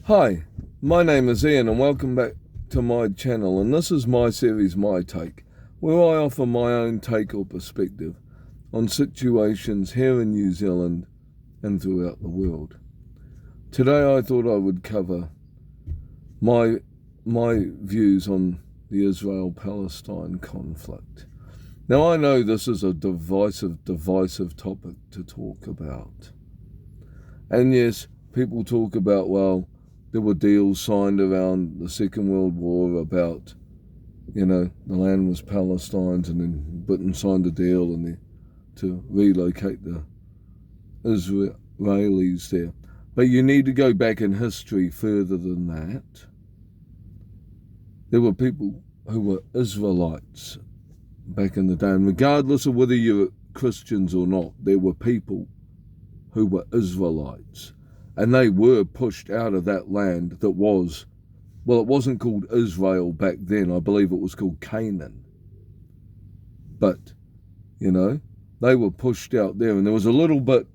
Hi, my name is Ian and welcome back to my channel, and this is my series My Take, where I offer my own take or perspective on situations here in New Zealand and throughout the world. Today I thought I would cover my views on the Israel-Palestine conflict. Now I know this is a divisive topic to talk about. And yes, people talk about, well, there were deals signed around the Second World War about, the land was Palestine's, and then Britain signed a deal to relocate the Israelis there. But you need to go back in history further than that. There were people who were Israelites back in the day, and regardless of whether you were Christians or not, there were people who were Israelites. And they were pushed out of that land that was, well, it wasn't called Israel back then. I believe it was called Canaan. But, they were pushed out there. And there was a little bit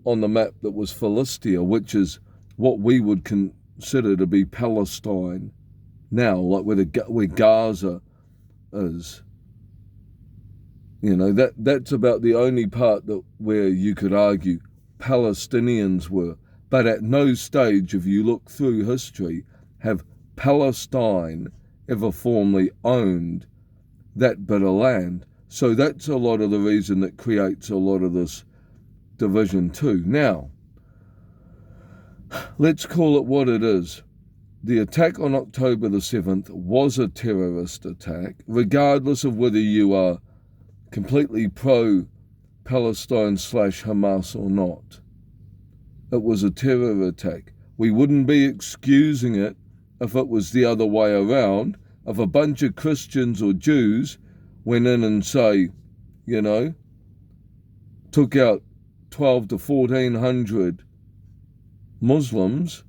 on the map that was Philistia, which is what we would consider to be Palestine now, like where Gaza is. That's about the only part where you could argue Palestinians were. But at no stage, if you look through history, have Palestine ever formally owned that bit of land. So that's a lot of the reason that creates a lot of this division too. Now, let's call it what it is. The attack on October the 7th was a terrorist attack, regardless of whether you are completely pro-Palestine / Hamas or not. It was a terror attack. We wouldn't be excusing it if it was the other way around. If a bunch of Christians or Jews went in and say, took out 12 to 1400 Muslims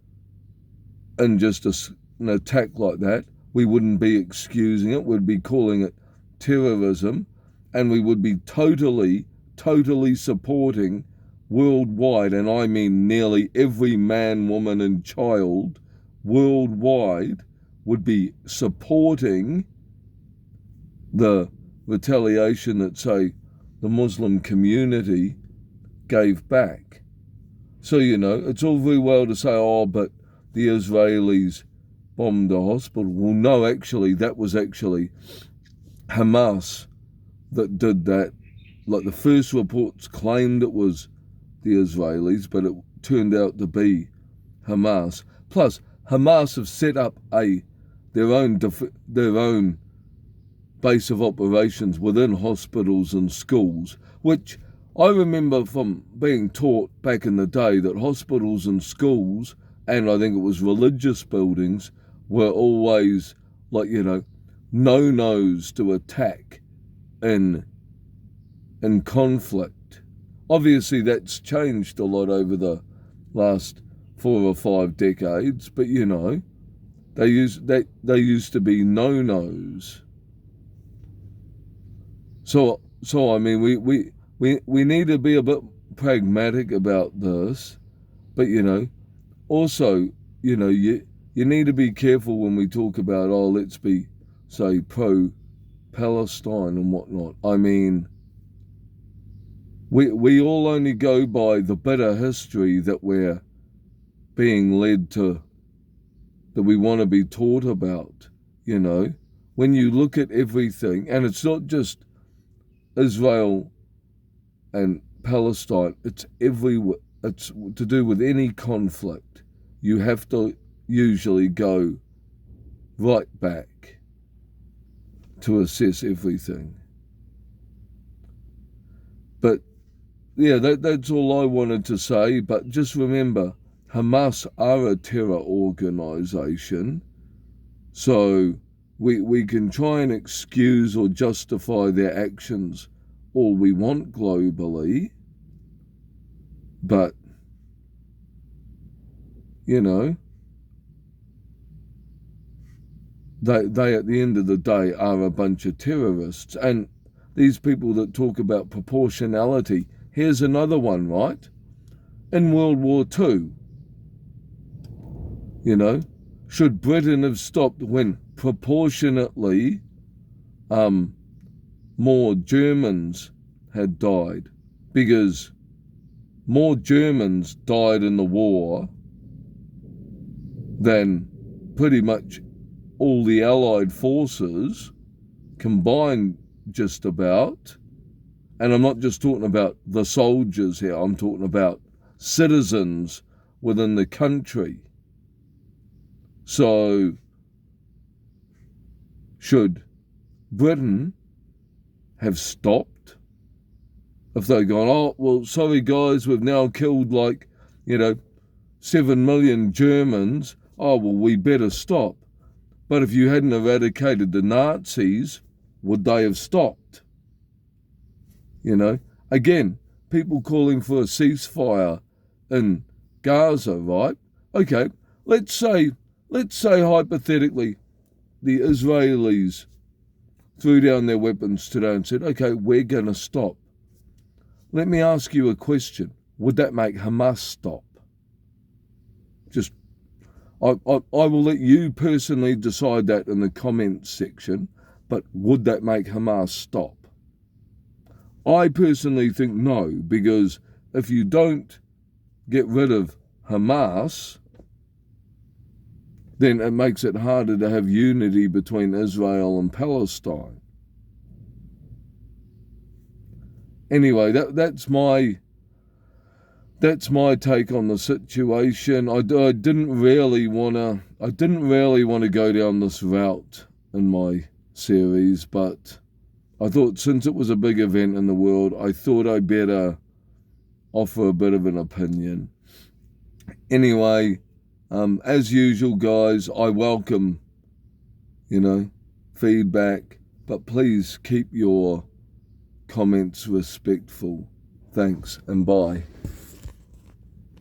in just an attack like that, we wouldn't be excusing it. We'd be calling it terrorism, and we would be totally supporting worldwide, and I mean nearly every man, woman and child worldwide would be supporting the retaliation that, say, the Muslim community gave back. So, it's all very well to say, but the Israelis bombed a hospital. Well, no, actually, that was actually Hamas that did that. Like, the first reports claimed it was the Israelis, but it turned out to be Hamas. Plus, Hamas have set up their own base of operations within hospitals and schools, which I remember from being taught back in the day that hospitals and schools, and I think it was religious buildings, were always no-nos to attack in conflict. Obviously, that's changed a lot over the last 4 or 5 decades, but they used to be no-nos. So I mean, we need to be a bit pragmatic about this, but also you need to be careful when we talk about let's be, say, pro-Palestine and whatnot. I mean, we all only go by the bitter history that we're being led to, that we want to be taught about, When you look at everything, and it's not just Israel and Palestine, it's everywhere. It's to do with any conflict. You have to usually go right back to assess everything. But yeah, that's all I wanted to say. But just remember, Hamas are a terror organisation, so we can try and excuse or justify their actions all we want globally, but they at the end of the day are a bunch of terrorists. And these people that talk about proportionality, here's another one, right? In World War II, You know, should Britain have stopped when proportionately more Germans had died? Because more Germans died in the war than pretty much all the Allied forces combined, just about. And I'm not just talking about the soldiers here, I'm talking about citizens within the country. So, should Britain have stopped? If they'd gone, oh, well, sorry guys, we've now killed 7 million Germans, oh, well, we better stop. But if you hadn't eradicated the Nazis, would they have stopped? Again, people calling for a ceasefire in Gaza, right? Okay, let's say hypothetically the Israelis threw down their weapons today and said, okay, we're going to stop. Let me ask you a question. Would that make Hamas stop? I will let you personally decide that in the comments section, but would that make Hamas stop? I personally think no, because if you don't get rid of Hamas, then it makes it harder to have unity between Israel and Palestine. Anyway, that's my take on the situation. I didn't really want to go down this route in my series, but I thought since it was a big event in the world, I thought I'd better offer a bit of an opinion. Anyway, as usual, guys, I welcome, feedback, but please keep your comments respectful. Thanks and bye.